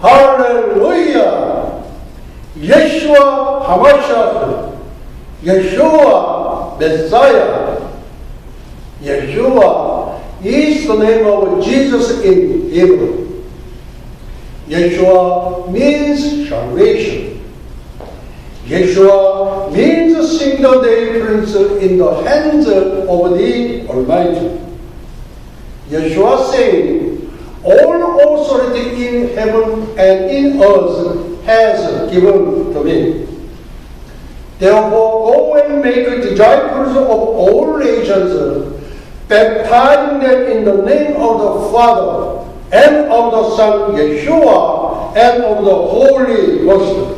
할렐루야! 예수와 하마샤스, 예수와 메사야, Yeshua is the name of Jesus in Hebrew. Yeshua means salvation. Yeshua means single difference in the hands of the Almighty. Yeshua saying, all authority in heaven and in earth has given to me. Therefore, go and make disciples of all nations, baptizing them in the name of the Father, and of the Son, Yeshua, and of the Holy Ghost,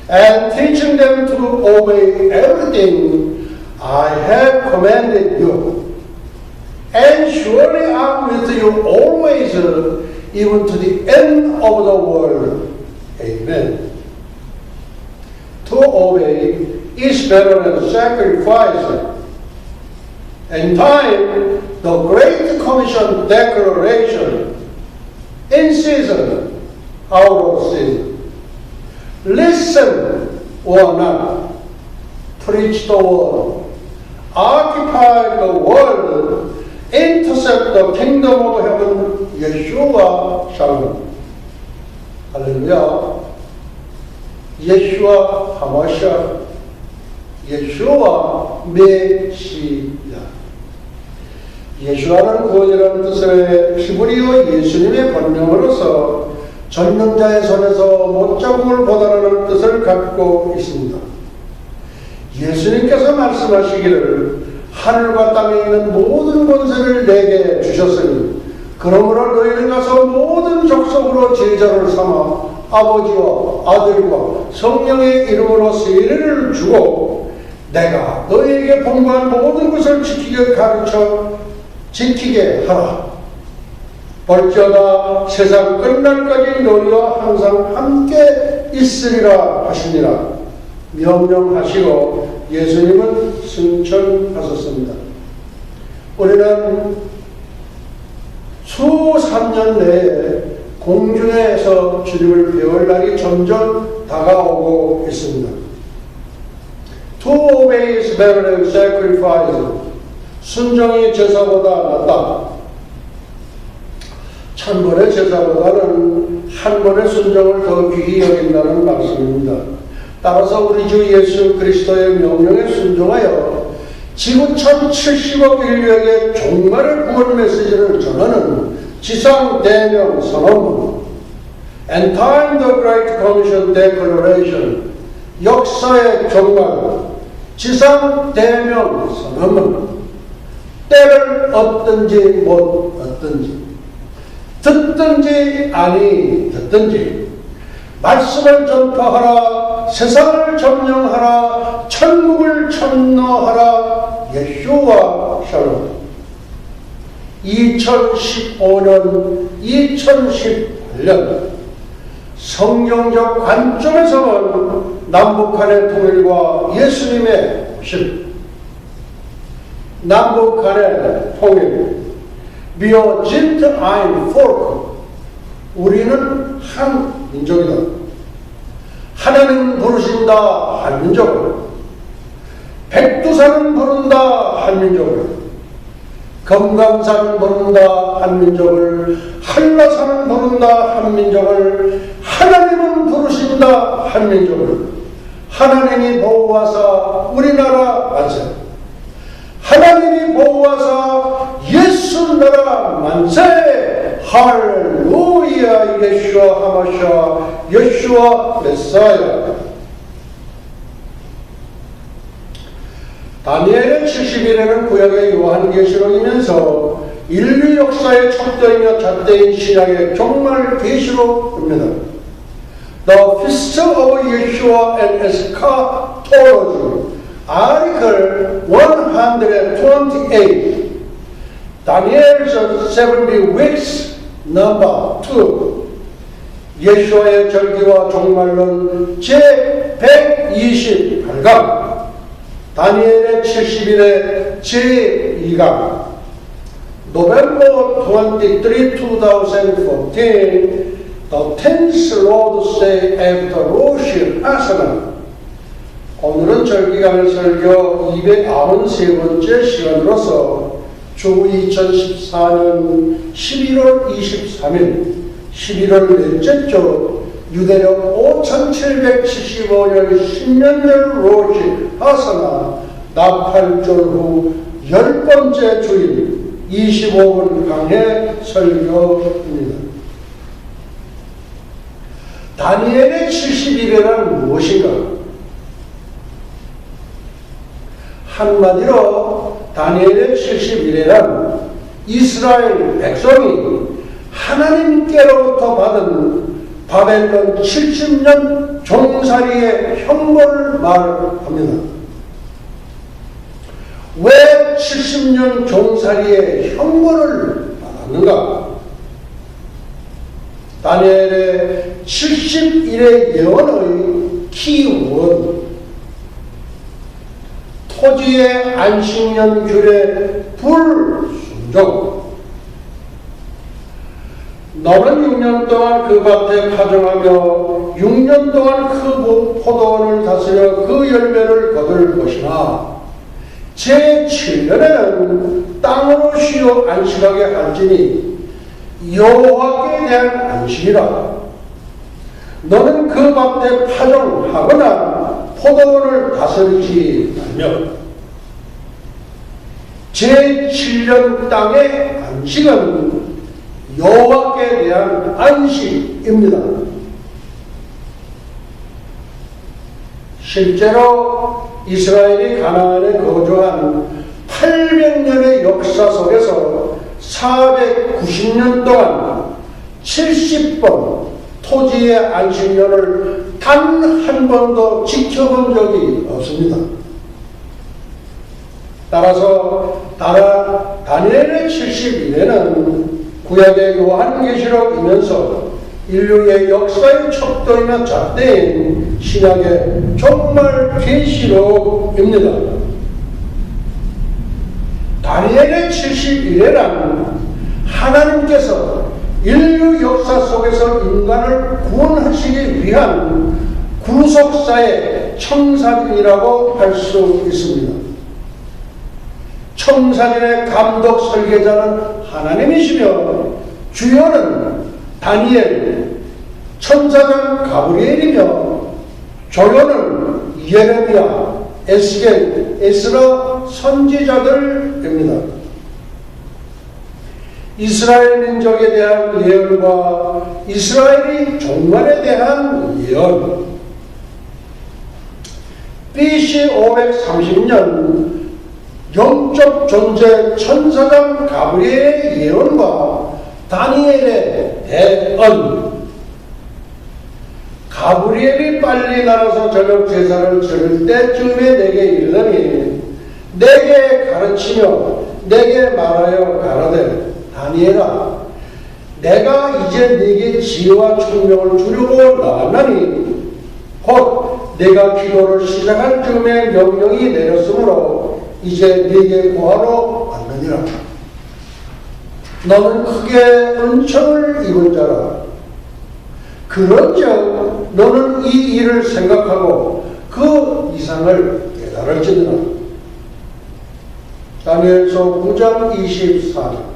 and teaching them to obey everything I have commanded you. And surely I am with you always, even to the end of the world. Amen. To obey is better than sacrifice. In time, the Great Commission declaration, in season, out of season. Listen or not, preach the word, occupy the world, intercept the kingdom of heaven, Yeshua Shalom. Hallelujah. Yeshua Hamashiach, Yeshua 메시아. 예수라는 구원이라는 뜻의 히브리어 예수님의 본명으로서 젊는 자의 손에서 못자국을 보다라는 뜻을 갖고 있습니다. 예수님께서 말씀하시기를 하늘과 땅에 있는 모든 권세를 내게 주셨으니 그러므로 너희는 가서 모든 족속으로 제자를 삼아 아버지와 아들과 성령의 이름으로 세례를 주고 내가 너희에게 pon부한 모든 것을 지키게 하라. 볼지어다 세상 끝날까지 너희와 항상 함께 있으리라 하시니라. 명령하시고 예수님은 승천하셨습니다. 우리는 수삼년 내에 공중에서 주님을 배울 날이 점점 다가오고 있습니다. To obey is better than sacrifice. 순종이 제사보다 낫다. 천번의 제사보다는 한 번의 순종을 더 귀히 여긴다는 말씀입니다. 따라서 우리 주 예수 그리스도의 명령에 순종하여 지구촌 70억 인류에게 종말의 구원 메시지를 전하는 지상 대명 선언문, and time the Great Commission Declaration, 역사의 종말, 지상 대명 선언문, 때를 얻든지 못 얻든지, 듣든지 아니 듣든지, 말씀을 전파하라, 세상을 점령하라, 천국을 천노하라, 예수와 샬롬. 2015년, 2018년 성경적 관점에서는 남북한의 통일과 예수님의 오심, 남북한의 통일, Wir sind ein Volk, 우리는 한 민족이다. 하나님 부르신다 한 민족을, 백두산은 부른다 한 민족을, 금강산은 부른다 한 민족을, 한라산은 부른다 한 민족을, 하나님은 부르신다 한 민족을. 하나님이 보호하사 우리나라 만세, 하나님이 보호하사 예수 나라 만세. 할렐루야. 예수와 하마샤, 예수와 메사야. 다니엘의 70일에는 구약의 요한계시록이면서 인류 역사의 첫 때이며 잣대인 신약의 종말 계시록입니다. The Feast of Yeshua and Eschatology, Article 128, Daniel's 70 weeks, number 2. 예수와의 절기와 종말론 제128강, 다니엘의 70일의 제2강, November 23, 2014, The 10th Lord's Day after Rosh Hashanah. 오늘은 절기강의 설교 293번째 시간으로서 주 2014년 11월 23일 11월 넷째 주 유대력 5775년 10년절 로시 하사나 나팔절 후 10번째 주일 25분 강의 설교입니다. 다니엘의 70일이란 무엇인가? 한마디로 다니엘의 70일이란 이스라엘 백성이 하나님께로부터 받은 바벨론 70년 종살이의 형벌을 말합니다. 왜 70년 종살이의 형벌을 받았는가? 다니엘의 70일의 예언의 키워드, 토지의 안식년 규례 불순종. 너는 6년 동안 그 밭에 파종하며 6년 동안 그 포도원을 다스려 그 열매를 거둘 것이나 제7년에는 땅으로 쉬어 안식하게 할지니 여호와께 대한 안식이라. 너는 그 밭에 파종하거나 포도원을 다스리지 말며 제7년 땅의 안식은 여호와께 대한 안식입니다. 실제로 이스라엘이 가나안에 거주한 800년의 역사 속에서 490년 동안 70번 토지의 안식년을 단 한 번도 지켜본 적이 없습니다. 따라서 다니엘의 70일에는 구약의 요한계시록이면서 인류의 역사의 척도이며 잣대인 신약의 종말 계시록입니다. 다니엘의 70일에는 하나님께서 인류 역사 속에서 인간을 구원하시기 위한 구속사의 청사진이라고 할 수 있습니다. 청사진의 감독 설계자는 하나님이시며 주연은 다니엘, 천사장 가브리엘이며 조연은 예레미야, 에스겔, 에스라 선지자들입니다. 이스라엘 민족에 대한 예언과 이스라엘이 종말에 대한 예언. BC 530년 영적 존재 천사장 가브리엘의 예언과 다니엘의 대언. 가브리엘이 빨리 날아서 저녁 제사를 지을 때쯤에 내게 이르더니 내게 가르치며 내게 말하여 가라되 다니엘아, 내가 이제 네게 지혜와 총명을 주려고 나왔나니 곧 내가 기도를 시작할 즈음에 명령이 내렸으므로 이제 네게 구하러 왔느니라. 너는 크게 은총을 입은 자라. 그런즉 너는 이 일을 생각하고 그 이상을 깨달을지니라. 다니엘서 9장 24절.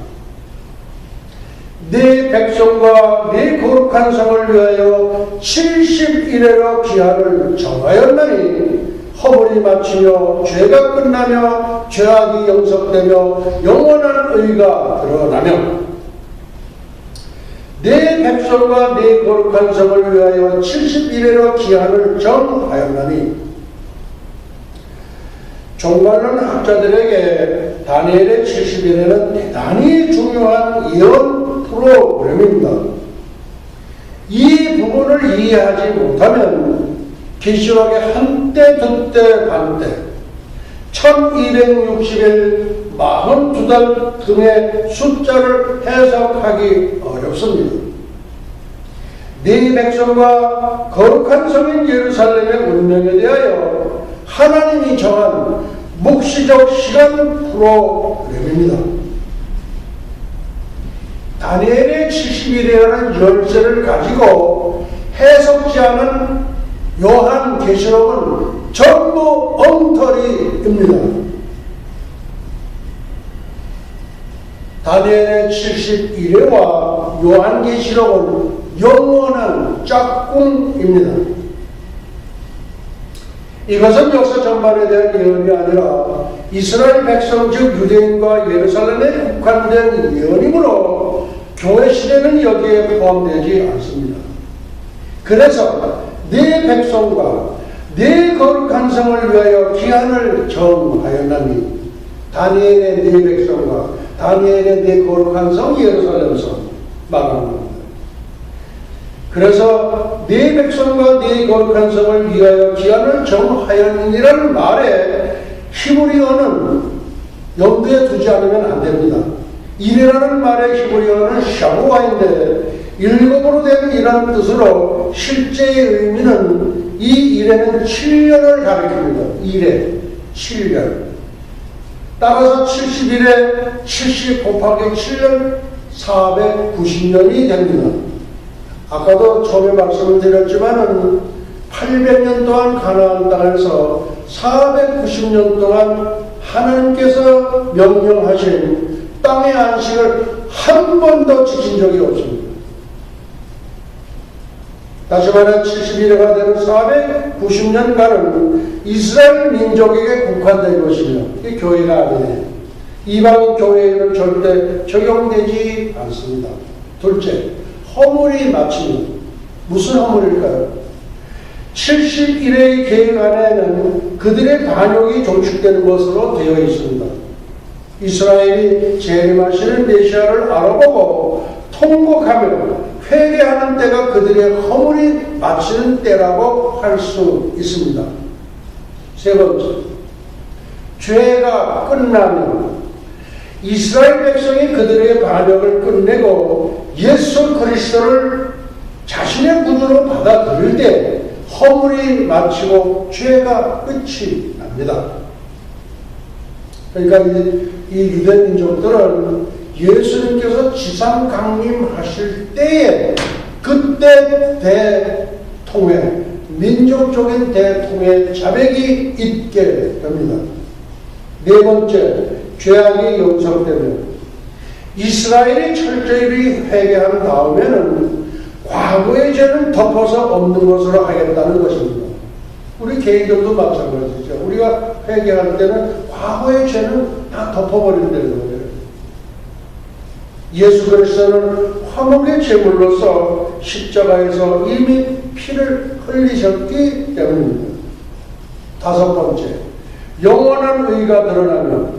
네 백성과 네 거룩한 성을 위하여 70일에로 기한을 정하였나니 허물이 마치며 죄가 끝나며 죄악이 영속되며 영원한 의가 드러나며 네 백성과 네 거룩한 성을 위하여 70일에로 기한을 정하였나니. 종말론 학자들에게 다니엘의 70일에는 대단히 중요한 예언 프로그램입니다. 이 부분을 이해하지 못하면 계시록의 한때 두때 반때 1260일 42달 등의 숫자를 해석하기 어렵습니다. 네 백성과 거룩한 성인 예루살렘의 운명에 대하여 하나님이 정한 묵시적 시간 프로그램입니다. 다니엘의 70일이라는 열쇠를 가지고 해석지 않은 요한계시록은 전부 엉터리입니다. 다니엘의 71회와 요한계시록은 영원한 짝꿍입니다. 이것은 역사 전반에 대한 예언이 아니라 이스라엘 백성 즉 유대인과 예루살렘에 국한된 예언이므로 교회 시대는 여기에 포함되지 않습니다. 그래서 네 백성과 네 거룩한 성을 위하여 기한을 정하였나니 다니엘의 네 백성과 다니엘의 네 거룩한 성 예루살렘 성 말합니다. 그래서 네 백성과 네 거룩한 성을 위하여 기한을 정하였느니라는 말에 히브리어는 염두에 두지 않으면 안 됩니다. 이래라는 말의 히브리어는 샤부아인데 일곱으로 된 이란 뜻으로 실제의 의미는 이 일에는 7년을 가리킵니다. 일에 7년. 따라서 70일에 70 곱하기 7년 490년이 됩니다. 아까도 처음에 말씀을 드렸지만은 800년 동안 가나안 땅에서 490년 동안 하나님께서 명령하신 땅의 안식을 한 번도 지킨 적이 없습니다. 다시 말해 70일에가 되는 490년간은 이스라엘 민족에게 국한된 것이며 이게 교회가 아니에요. 이방 교회에는 절대 적용되지 않습니다. 둘째, 허물이 마치는 무슨 허물일까요? 71회의 계획 안에는 그들의 반역이 종축되는 것으로 되어 있습니다. 이스라엘이 재림하시는 메시아를 알아보고 통곡하며 회개하는 때가 그들의 허물이 마치는 때라고 할 수 있습니다. 세 번째, 죄가 끝나면 이스라엘 백성이 그들의 반역을 끝내고 예수 그리스도를 자신의 구주로 받아들일 때 허물이 마치고 죄가 끝이 납니다. 그러니까 이 유대민족들은 예수님께서 지상 강림하실 때에 그때 대통회, 민족적인 대통회 자백이 있게 됩니다. 네 번째, 죄악이 용서되면 이스라엘이 철저히 회개한 다음에는 과거의 죄는 덮어서 없는 것으로 하겠다는 것입니다. 우리 개인들도 마찬가지죠. 우리가 회개할 때는 과거의 죄는 다 덮어버린다는 거예요. 예수 그리스도는 화목의 제물로서 십자가에서 이미 피를 흘리셨기 때문입니다. 다섯 번째, 영원한 의가 드러나면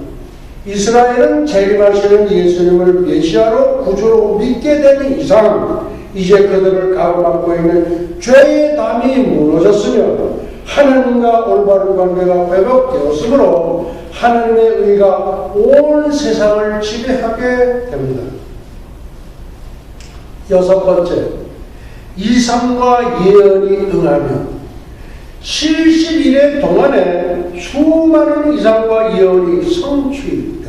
이스라엘은 재림하시는 예수님을 메시아로 구주로 믿게 된 이상 이제 그들을 가로막고 있는 죄의 담이 무너졌으며 하나님과 올바른 관계가 회복되었으므로 하나님의 의가 온 세상을 지배하게 됩니다. 여섯 번째, 이상과 예언이 응하며 70일의 동안에 수많은 이상과 예언이 성취됩니다.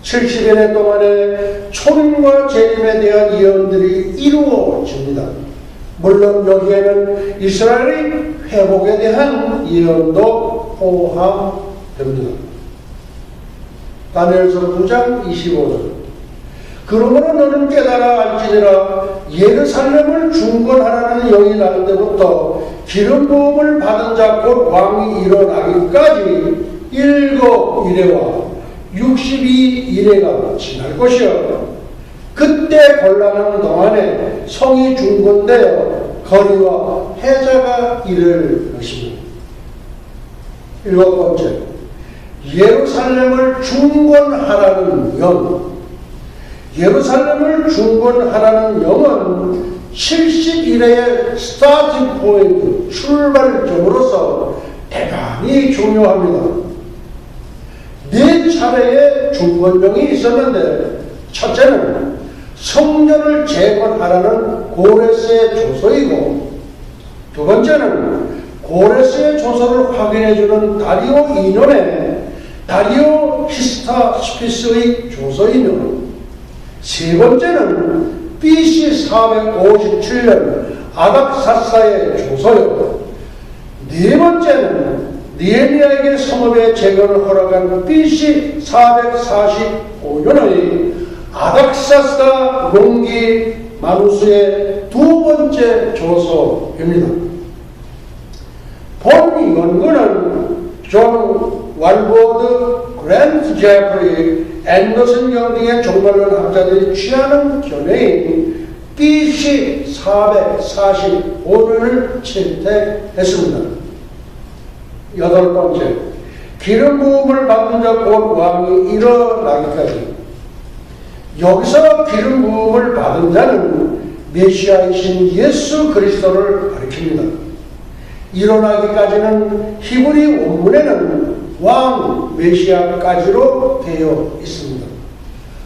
70일 동안에 초림과 재림에 대한 예언들이 이루어집니다. 물론 여기에는 이스라엘의 회복에 대한 예언도 포함됩니다. 다니엘서 9장 25절. 그러므로 너는 깨달아 알지니라 예루살렘을 중건하라는 영이 날 때부터 기름 부음을 받은 자 곧 왕이 일어나기까지 7일에와 62일에가 지날 것이요 그때 곤란한 동안에 성이 중건되어 거리와 해자가 이를 것입니다. 일곱 번째, 예루살렘을 중건하라는 영. 예루살렘을 중건하라는 영은 70일의 스타팅 포인트, 출발점으로서 대단히 중요합니다. 네 차례의 중건령이 있었는데 첫째는 성전을 재건하라는 고레스의 조서이고, 두 번째는 고레스의 조서를 확인해주는 다리오 2년의 다리오 히스타스피스의 조서이며, 세 번째는 BC 457년 아닥사사의 조서요, 네 번째는 느헤미야에게 성읍의 재건을 허락한 BC 445년의 아닥사사 롱기 마누스의 두 번째 조서입니다. 본 연구는 존 왈보드, 그랜트 제프리, 앤더슨 경 등의 종말론 학자들이 취하는 견해인 BC 445년을 채택했습니다. 여덟 번째, 기름 부음을 받은 자 곧 왕이 일어나기까지. 여기서 기름 부음을 받은 자는 메시아이신 예수 그리스도를 가리킵니다. 일어나기까지는 히브리 원문에는 왕 메시아까지로 되어 있습니다.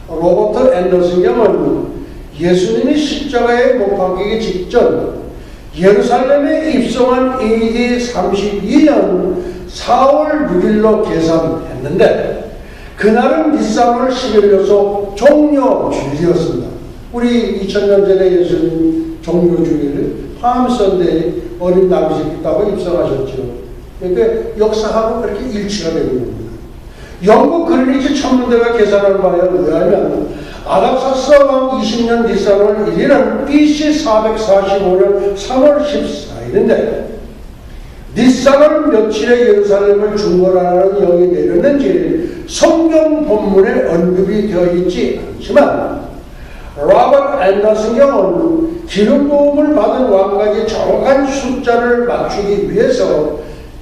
로버트 앤더슨 경은 예수님이 십자가에 못 박히기 직전 예루살렘에 입성한 AD 32년 4월 6일로 계산했는데, 그날은 니산월 11일로서 종료주일이었습니다. 우리 2000년 전에 예수님 종료주일 palmsunday 어린 나비 새끼 따고 입성하셨죠. 그러니까 역사하고 그렇게 일치가 되는 겁니다. 영국 그리니치 천문대가 계산한 바에 의하면 아닥사스 왕 20년 니산월 1일은 BC 445년 3월 14일인데, 니산월 며칠에 예루살렘을 중건하라는 영이 내렸는지 성경 본문에 언급이 되어 있지 않지만, 로버트 앤더슨 경은 기름 부음을 받은 왕까지 정확한 숫자를 맞추기 위해서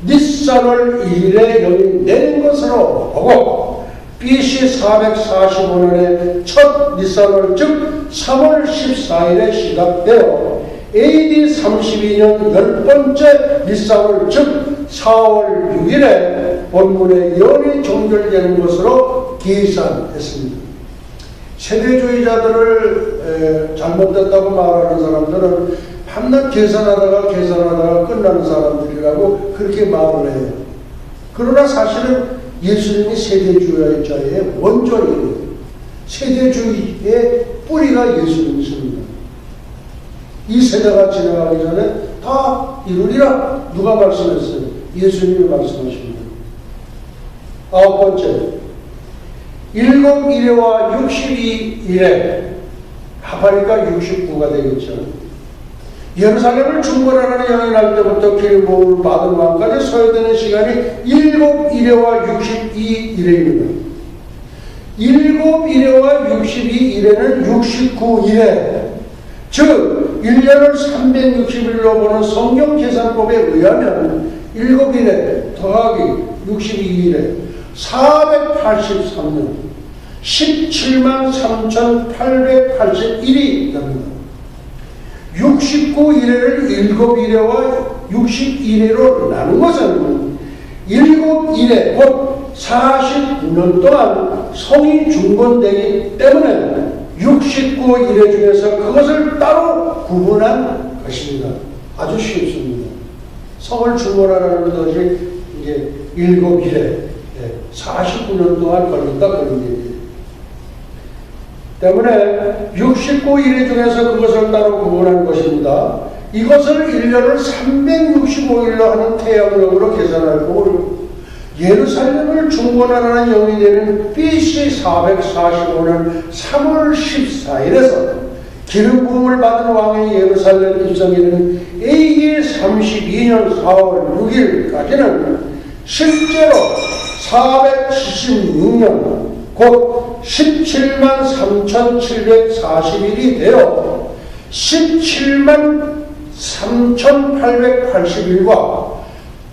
니산월 1일에 영이 내린 것으로 보고, BC 445년의 첫 니산월 즉 3월 14일에 시작되어 AD 32년 10번째 니산월 즉 4월 6일에 본문의 예언이 종결되는 것으로 계산했습니다. 세대주의자들을 잘못됐다고 말하는 사람들은 밤낮 계산하다가 끝나는 사람들이라고 그렇게 말을 해요. 그러나 사실은 예수님이 세대주의자의 원조이에요. 세대주의의 뿌리가 예수님이십니다. 이 세대가 지나가기 전에 다 이루리라 누가 말씀했어요? 예수님이 말씀하십니다. 아홉 번째, 7일에와 62일에 합하니까 69가 되겠죠. 예루살렘을 중건하는 영이 날 때부터 기름 부음을 받은 왕까지 소요되는 시간이 7일에와 62일입니다. 7일에와 62일에는 69일에, 즉 1년을 360일로 보는 성경 계산법에 의하면 7일에 더하기 62일에 483년 173,881일이 됩니다. 69일에를 7일에와 62일에로 나눈 것은 7일에 곧 49년 동안 성이 중건되기 때문에 69일에 중에서 그것을 따로 구분한 것입니다. 아주 쉽습니다. 성을 중건하라는 것이 이제 7일에 49년 동안 걸린다 그런 얘기예요. 때문에 69일 중에서 그것을 따로 구분한 것입니다. 이것을 1년을 365일로 하는 태양력으로 계산할 거고, 예루살렘을 중건하라는 영이 되는 BC 445년 3월 14일에서 기름 부음을 받은 왕의 예루살렘 입성일은 AD 32년 4월 6일까지는 실제로 476년 곧 173,740일이 되어 173,881일과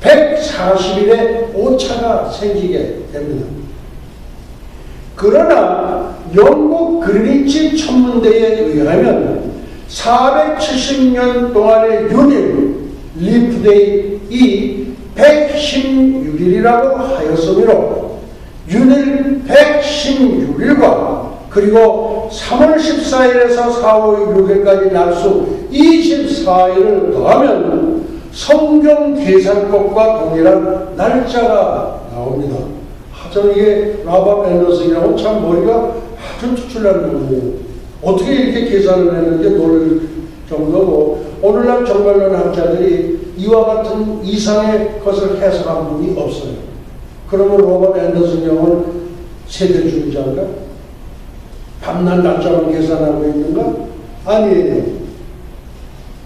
140일의 오차가 생기게 됩니다. 그러나 영국 그리니치 천문대에 의하면 470년 동안의 윤일, 리프데이이 116일이라고 하였으므로 윤일 116일과 그리고 3월 14일에서 4월 6일까지 날수 24일을 더하면 성경 계산법과 동일한 날짜가 나옵니다. 하여튼 이게 라밥 앤더슨이라고 참 머리가 아주 특출나는 거예요. 어떻게 이렇게 계산을 했는지 놀랄 정도고, 오늘날 정말로 학자들이 이와 같은 이상의 것을 해석한 분이 없어요. 그러면 로버트 앤더슨 형은 세대주의자인가? 밤낮 날짜만 계산하고 있는가? 아니에요.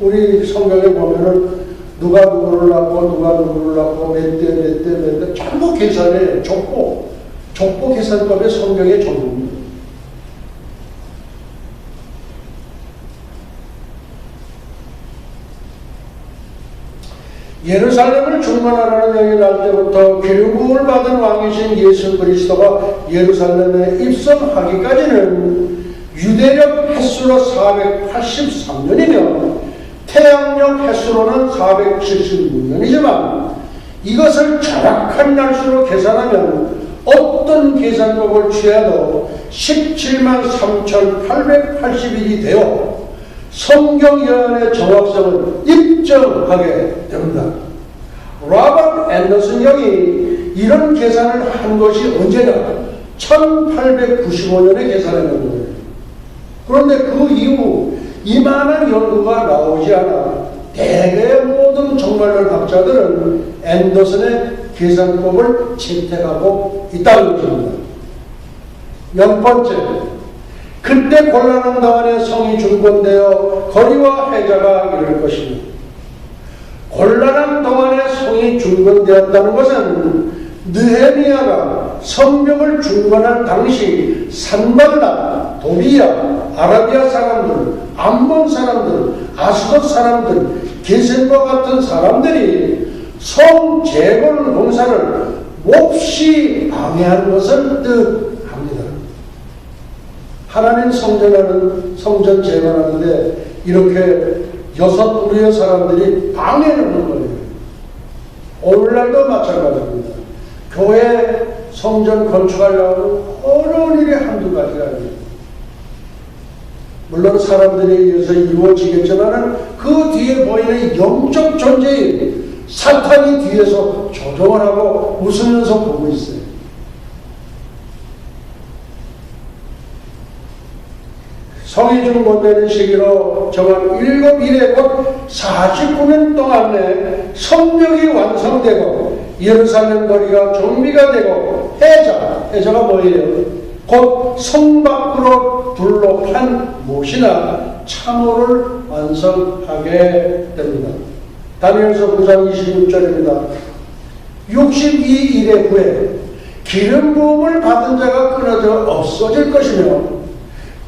우리 성경에 보면은 누가 누구를 낳고 누가 누구를 낳고 몇 대 전부 계산해요. 족보 계산법의 성경의 전부입니다. 예루살렘을 중건하라는 명이 날 때부터 기름 부음을 받은 왕이신 예수 그리스도가 예루살렘에 입성하기까지는 유대력 횟수로 483년이며 태양력 횟수로는 476년이지만 이것을 정확한 날수로 계산하면 어떤 계산법을 취해도 17만 3,880일이 되어 성경 예언의 정확성을 입증하게 됩니다. 로버트 앤더슨 형이 이런 계산을 한 것이 언제냐? 1895년에 계산한 거예요. 그런데 그 이후 이만한 연구가 나오지 않아 대개의 모든 정말론 학자들은 앤더슨의 계산법을 채택하고 있다는 것입니다. 10번째, 그때 곤란한 동안에 성이 중건되어 거리와 해자가 이를 것입니다. 곤란한 동안에 성이 중건되었다는 것은 느헤미야가 성벽을 중건할 당시 산발라, 도비야, 아라비아 사람들, 암몬 사람들, 아스돗 사람들, 게셈과 같은 사람들이 성 재건 공사를 몹시 방해한 것을 뜻합니다. 하나님 성전 재건하는데 이렇게 6부류의 사람들이 방해하는 거예요. 오늘날도 마찬가지입니다. 교회 성전 건축하려고 어려운 일이 한두 가지가 아니에요. 물론 사람들에 의해서 이루어지겠지만 그 뒤에 보이는 영적 존재인 사탄이 뒤에서 조종을 하고 웃으면서 보고 있어요. 성이 중건되는 시기로 정한 7일에 곧 49년 동안에 성벽이 완성되고 예루살렘 거리가 정비가 되고 해자가 뭐예요? 곧 성 밖으로 둘로 판 못이나 참호를 완성하게 됩니다. 다니엘서 9장 26절입니다. 62일의 후에 기름 부음을 받은 자가 끊어져 없어질 것이며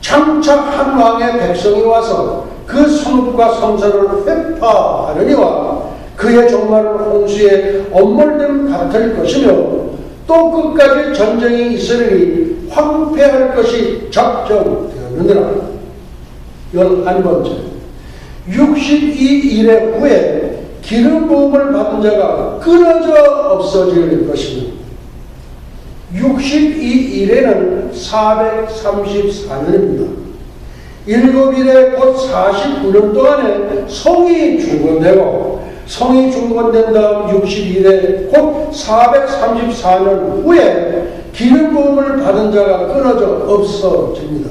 장차 한 왕의 백성이 와서 그 성읍과 성전을 회파하려니와 그의 종말은 홍수에 엄몰됨 같을 것이며 또 끝까지 전쟁이 있으리니 황폐할 것이 작정되었느니라. 11번째, 62일의 후에 기름 부음을 받은 자가 끊어져 없어질 것이며 62일에는 434년입니다. 7일에 곧 49년 동안에 성이 중건되고 성이 중건된 다음 60일에 곧 434년 후에 기름 부음을 받은 자가 끊어져 없어집니다.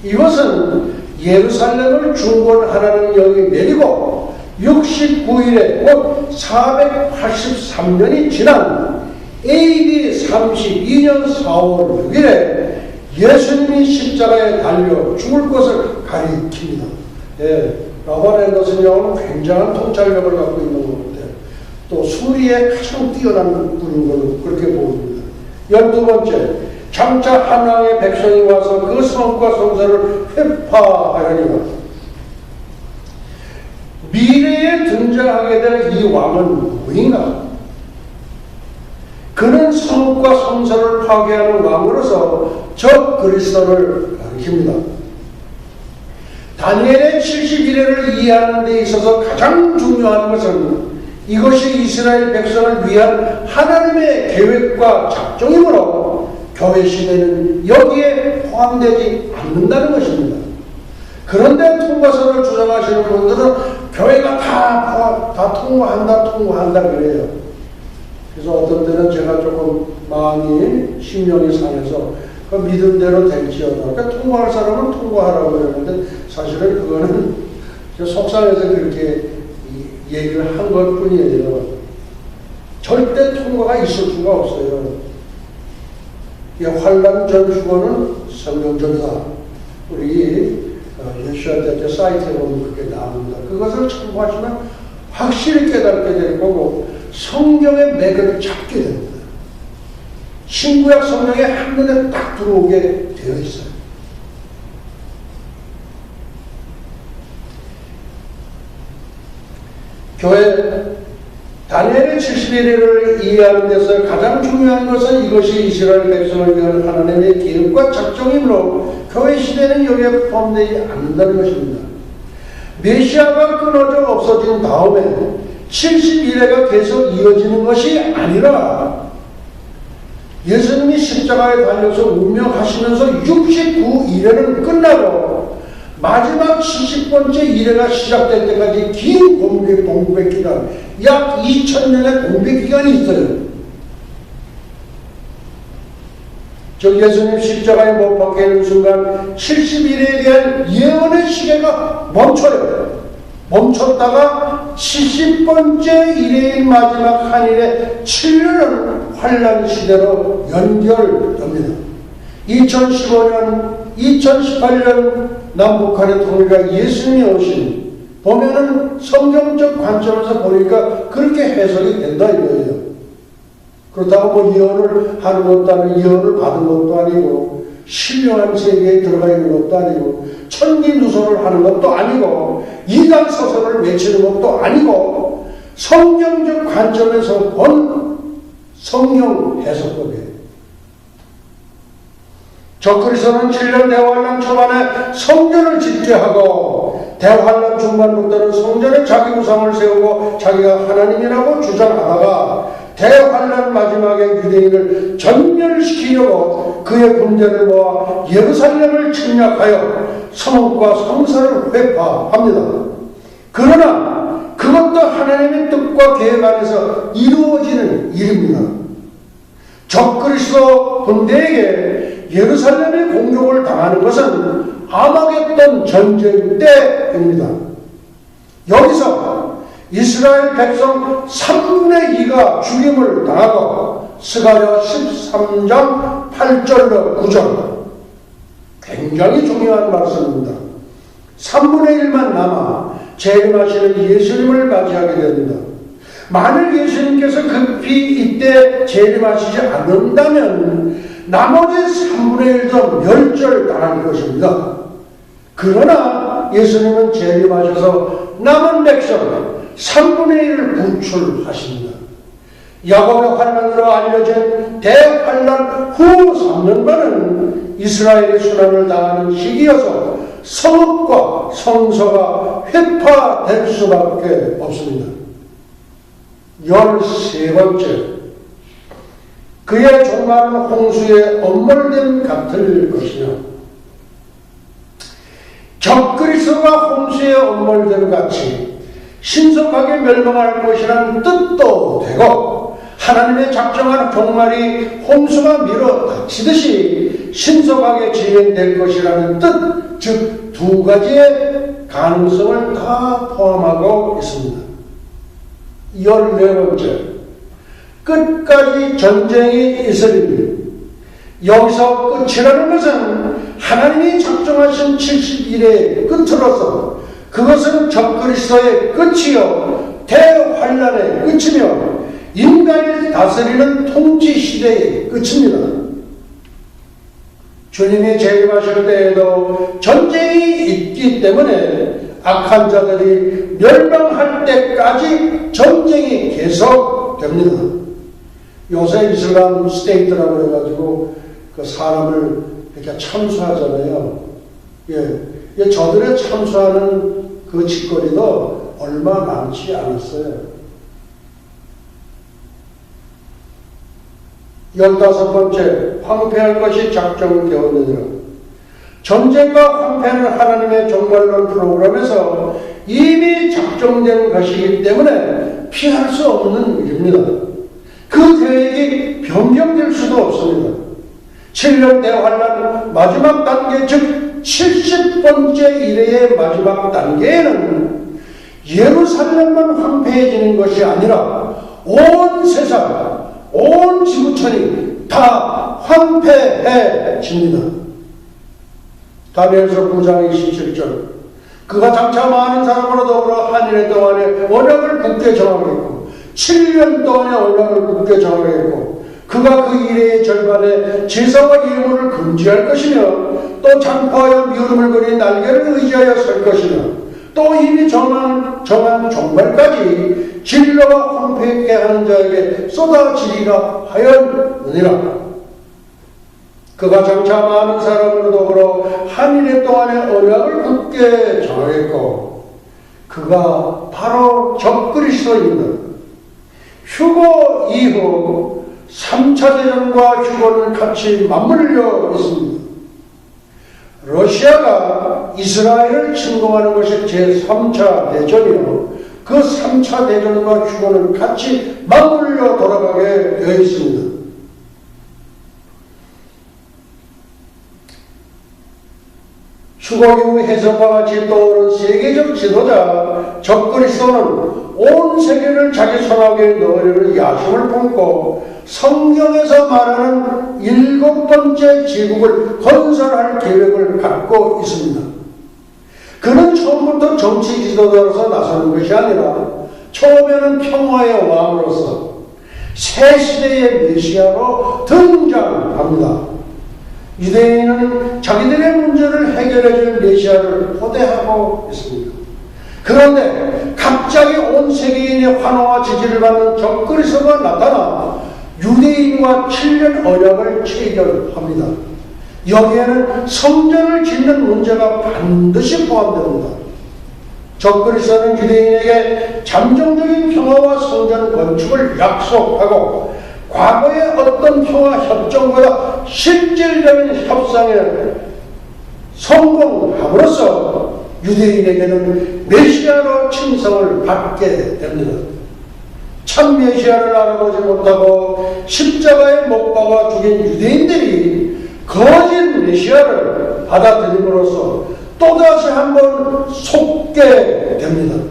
이것은 예루살렘을 중건하라는 영이 내리고 69일에 곧 483년이 지난 AD 32년 4월 6일에 예수님이 십자가에 달려 죽을 것을 가리킵니다. 예, 로버트 앤더슨 형은 굉장한 통찰력을 갖고 있는 건데 또 수리에 가장 뛰어난 분인 걸로 그렇게 보입니다. 12번째, 장차 한 왕의 백성이 와서 그 성과 성소를 회파하려니와 미래에 등장하게 될 이 왕은 누구인가? 그는 성읍과 성소를 파괴하는 왕으로서 적 그리스도를 가리킵니다. 다니엘의 70일을 이해하는 데 있어서 가장 중요한 것은 이것이 이스라엘 백성을 위한 하나님의 계획과 작정이므로 교회 시대는 여기에 포함되지 않는다는 것입니다. 그런데 통과선을 주장하시는 분들은 교회가 다 통과한다 그래요. 그래서 어떤 때는 제가 조금 마음이 심령이 상해서 그 믿음대로 될지어다. 그러니까 통과할 사람은 통과하라고 그러는데 사실은 그거는 속상해서 그렇게 얘기를 한 것 뿐이에요. 절대 통과가 있을 수가 없어요. 환란 전 휴거는 성경전이다. 우리 예수야 대체 사이트에 보면 그렇게 나옵니다. 그것을 참고하시면 확실히 깨닫게 될 거고 성경의 맥을 잡게 됩니다. 신구약 성경에 한눈에 딱 들어오게 되어 있어요. 교회 다니엘의 71일을 이해하는 데서 가장 중요한 것은 이것이 이스라엘 백성을 위한 하나님의 계획과 작정이므로 교회 시대는 여기에 포함되지 않는다는 것입니다. 메시아가 끊어져 없어진 다음에 71회가 계속 이어지는 것이 아니라 예수님이 십자가에 달려서 운명하시면서 69일회는 끝나고 마지막 70번째 일회가 시작될 때까지 긴 공백 기간, 약 2000년의 공백 기간이 있어요. 즉 예수님 십자가에 못 박혀 있는 순간 71회에 대한 예언의 시계가 멈춰요. 멈췄다가 70번째 일회인 마지막 한일에 7년은 환란 시대로 연결됩니다. 2015년, 2018년 남북한의 통일과 예수님이 오신 보면은 성경적 관점에서 보니까 그렇게 해석이 된다 이거예요. 그렇다고 뭐 예언을 하는 것도 아니고 예언을 받은 것도 아니고 신령한 세계에 들어가 있는 것도 아니고 천기누설을 하는 것도 아니고 이단 서설을 외치는 것도 아니고 성경적 관점에서 본 성경 해석법이에요. 적그리스도는 7년 대환란 초반에 성전을 짓게 하고 대환란 중반부터는 성전에 자기 우상을 세우고 자기가 하나님이라고 주장하다가 대환란 마지막에 유대인을 전멸시키려고 그의 군대를 모아 예루살렘을 침략하여 성읍과 성사를 회파합니다. 그러나 그것도 하나님의 뜻과 계획 안에서 이루어지는 일입니다. 적그리스도 군대에게 예루살렘의 공격을 당하는 것은 아마겟돈 전쟁 때입니다. 여기서 이스라엘 백성 3분의 2가 죽임을 당하고 스가랴 13장 8절로 9절 굉장히 중요한 말씀입니다. 3분의 1만 남아 재림하시는 예수님을 맞이하게 됩니다. 만일 예수님께서 급히 이때 재림하시지 않는다면 나머지 3분의 1도 멸절당할 것입니다. 그러나 예수님은 재림하셔서 남은 백성 3분의 1을 구출하십니다. 야곱의 환란으로 알려진 대환란 후 3년간은 이스라엘의 순환을 당하는 시기여서 성읍과 성소가 회파될 수밖에 없습니다. 13번째, 그의 종말은 홍수의 엄몰됨 같을 것이며 적그리스도가 홍수의 엄몰됨 같이 신속하게 멸망할 것이라는 뜻도 되고 하나님의 작정한 종말이 홍수가 밀어닥치듯이 신속하게 진행될 것이라는 뜻, 즉 두 가지의 가능성을 다 포함하고 있습니다. 14번째, 끝까지 전쟁이 있으리니 여기서 끝이라는 것은 하나님이 작정하신 70일의 끝으로서 그것은 적그리스도의 끝이요 대환란의 끝이며 인간을 다스리는 통치시대의 끝입니다. 주님이 재림하실 때에도 전쟁이 있기 때문에 악한 자들이 멸망할 때까지 전쟁이 계속됩니다. 요새 이슬람 스테이트라고 해가지고 그 사람을 이렇게 참수하잖아요. 예, 저들의 참수하는 그 짓거리도 얼마 남지 않았어요. 15번째, 황폐할 것이 작정되었느니라. 전쟁과 황폐는 하나님의 종말론 프로그램에서 이미 작정된 것이기 때문에 피할 수 없는 일입니다. 그 계획이 변경될 수도 없습니다. 7년 대환란 마지막 단계, 즉 70번째 이래의 마지막 단계에는 예루살렘만 황폐해지는 것이 아니라 온 세상, 온 지구촌이 다 황폐해집니다. 다니엘서 9장 27절, 그가 장차 많은 사람으로 더불어 한 해 동안에 언약을 굳게 정하겠고 7년 동안에 언약을 굳게 정하겠고 그가 그 일의 절반에 제사와 예물을 금지할 것이며 또 장포하여 미울음을 거린 날개를 의지하여 설 것이며 또 이미 정한 종말까지 진로가 황폐하게 하는 자에게 쏟아지리라 하였느니라. 그가 장차 많은 사람으로 더불어 한 해 동안의 언약을 굳게 정하겠고 그가 바로 적그리스도입니다. 휴거 이후 3차 대전과 휴거는 같이 맞물려 있습니다. 러시아가 이스라엘을 침공하는 것이 제3차 대전이요, 그 3차 대전과 휴거는 같이 맞물려 돌아가게 되어 있습니다. 휴거 이후 해석과 같이 떠오른 세계적 지도자 적그리스도는 온 세계를 자기 손아귀에 넣으려는 야심을 품고 성경에서 말하는 7번째 제국을 건설할 계획을 갖고 있습니다. 그는 처음부터 정치 지도자로서 나서는 것이 아니라 처음에는 평화의 왕으로서 새 시대의 메시아로 등장합니다. 유대인은 자기들의 문제를 해결해줄 메시아를 호대하고 있습니다. 그런데 갑자기 온 세계인의 환호와 지지를 받는 적그리스도가 나타나 유대인과 7년 언약을 체결합니다. 여기에는 성전을 짓는 문제가 반드시 포함됩니다. 적그리스도는 유대인에게 잠정적인 평화와 성전 건축을 약속하고 과거의 어떤 평화 협정보다 실질적인 협상에 성공함으로써 유대인에게는 메시아로 칭송을 받게 됩니다. 참 메시아를 알아보지 못하고 십자가에 못 박아 죽인 유대인들이 거짓 메시아를 받아들임으로써 또다시 한번 속게 됩니다.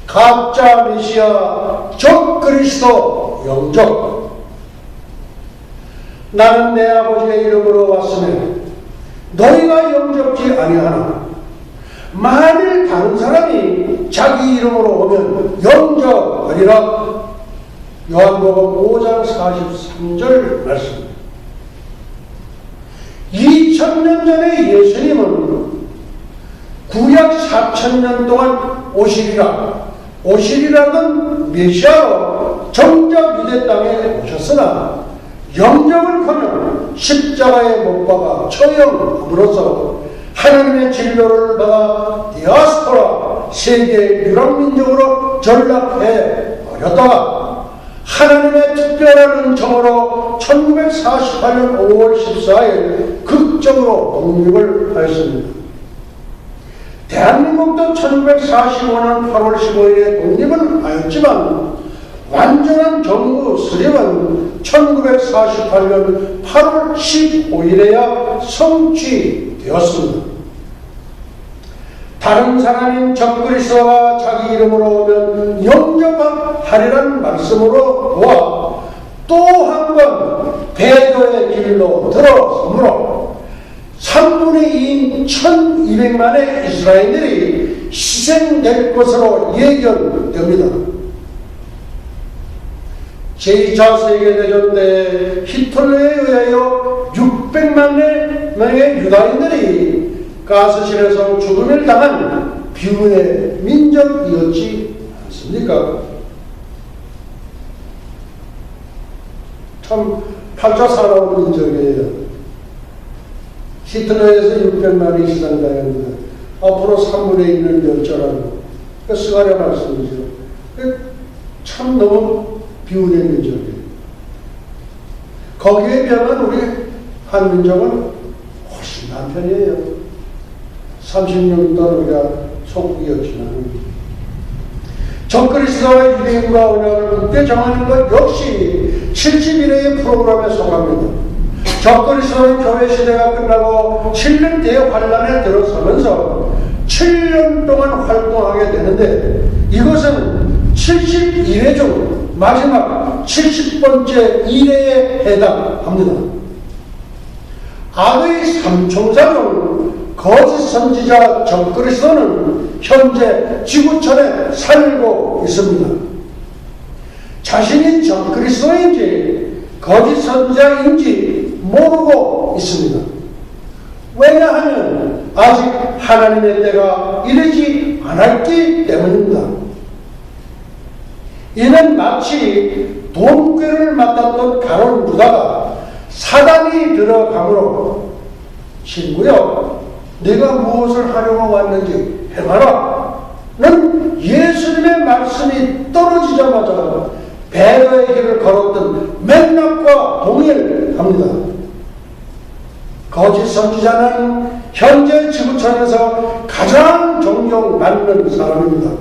가짜 메시아 적그리스도 영적, 나는 내 아버지의 이름으로 왔으면 너희가 영접지 아니하나 만일 다른 사람이 자기 이름으로 오면 영접하리라. 요한복음 5장 43절 말씀. 2000년 전에 예수님은 구약 4000년 동안 오시리라는 메시아로 정작 유대 땅에 오셨으나 영접을커녕 십자가에 못 박아 처형함으로써 하나님의 진료를 받아 디아스포라 세계 유랑민족으로 전락해 버렸다가 하나님의 특별한 은총으로 1948년 5월 14일 극적으로 독립을 하였습니다. 대한민국도 1945년 8월 15일에 독립은 하였지만 완전한 정부 수립은 1948년 8월 15일에야 성취되었습니다. 다른 사람인 적그리스도가 자기 이름으로 오면 영접하리라는 말씀으로 보아 또 한 번 배도의 길로 들어서므로 3분의 2인 1200만의 이스라엘들이 희생될 것으로 예견됩니다. 제2차 세계대전 때 히틀러에 의하여 600만 명의 유다인들이 가스실에서 죽음을 당한 비운의 민족이었지 않습니까? 참 팔자사나운 민족이에요. 히틀러에서 600만이 희생당했는데 앞으로 3분의 1을 멸절하고 스가랴 말씀이죠. 참 너무 비운의 민족이에요. 거기에 비하면 우리 한민족은 훨씬 나은 편이에요. 36년 우리가 속국이었지만 적그리스도와 유대인과 언약을 국대 정하는 것 역시 70일의 프로그램에 속합니다. 적그리스도의 교회 시대가 끝나고 7년 대환란에 들어서면서 7년 동안 활동하게 되는데 이것은 70일의 중 마지막 70번째 일회에 해당합니다. 악의 삼총사는 거짓 선지자 적그리스도는 현재 지구촌에 살고 있습니다. 자신이 적그리스도인지 거짓 선지자인지 모르고 있습니다. 왜냐하면 아직 하나님의 때가 이르지 않았기 때문입니다. 이는 마치 돈꾀를 맡았던 가룟 유다가 사단이 들어가므로 친구여 네가 무엇을 하려고 왔는지 해봐라 는 예수님의 말씀이 떨어지자마자 배도의 길을 걸었던 맥락과 동일합니다. 거짓 선지자는 현재 지구촌에서 가장 존경받는 사람입니다.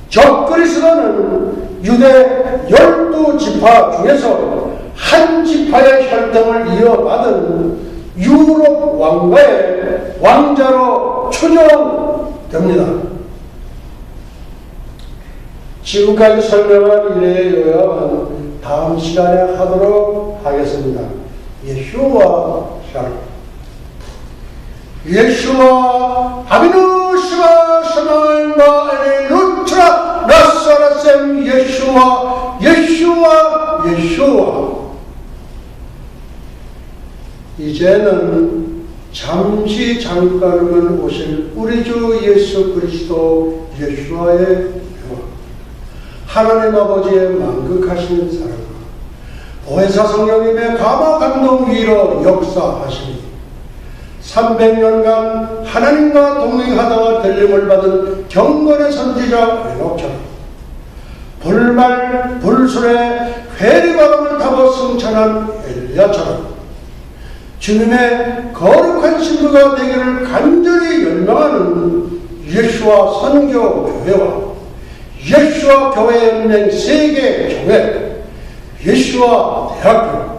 적그리스도는 유대 12지파 중에서 한 지파의 혈통을 이어받은 유럽 왕가의 왕자로 추정됩니다. 지금까지 설명한 일의 요약은 다음 시간에 하도록 하겠습니다. 예슈와 샬롬. 예슈와 아비누 시바 샤마인바 에네 루트라 나사라셈 예슈와 예슈와 예슈와. 이제는 잠시 잠깐만 오실 우리 주 예수 그리스도 예슈와의 대화, 하나님 아버지의 만극하신 사랑과 보혜사 성령님의 감화 감동 위로 역사하시니 300년간 하나님과 동행하다가 들림을 받은 경건의 선지자 에녹처럼 불말 불술에 회리과감을 타고 승천한 엘리야처럼 주님의 거룩한 신부가 되기를 간절히 열망하는 예수와 선교교회와 예수와 교회연맹 세계교회, 예수와 대학교,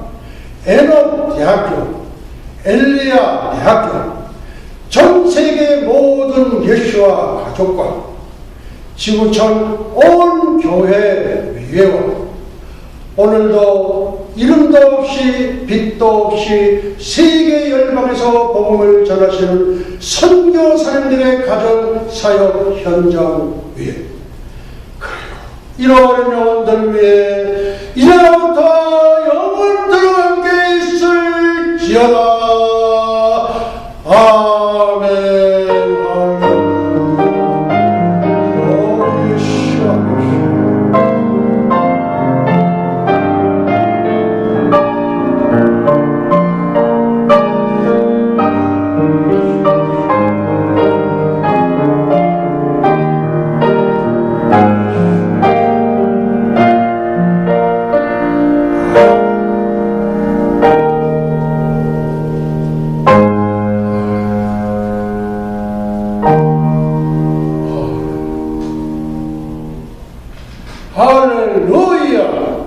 에녹 대학교, 엘리야 대학교, 전 세계 모든 예수와 가족과 지구촌 온 교회 위에와 오늘도 이름도 없이 빛도 없이 세계 열방에서 복음을 전하시는 선교사님들의 가정 사역 현장 위에, 그리고 잃어버린 영혼들 위에 이제부터 영원토록 함께 있을지어다. 아멘. 할렐루야.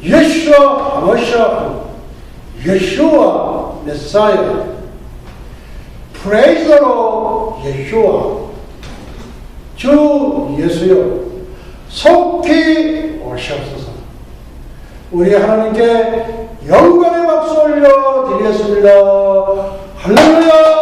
예수와 하마샤, 예수와 메사야. 프레이저로 예수와 주 예수여 속히 오시옵소서. 우리 하나님께 영광의 박수 올려 드리겠습니다. 할렐루야.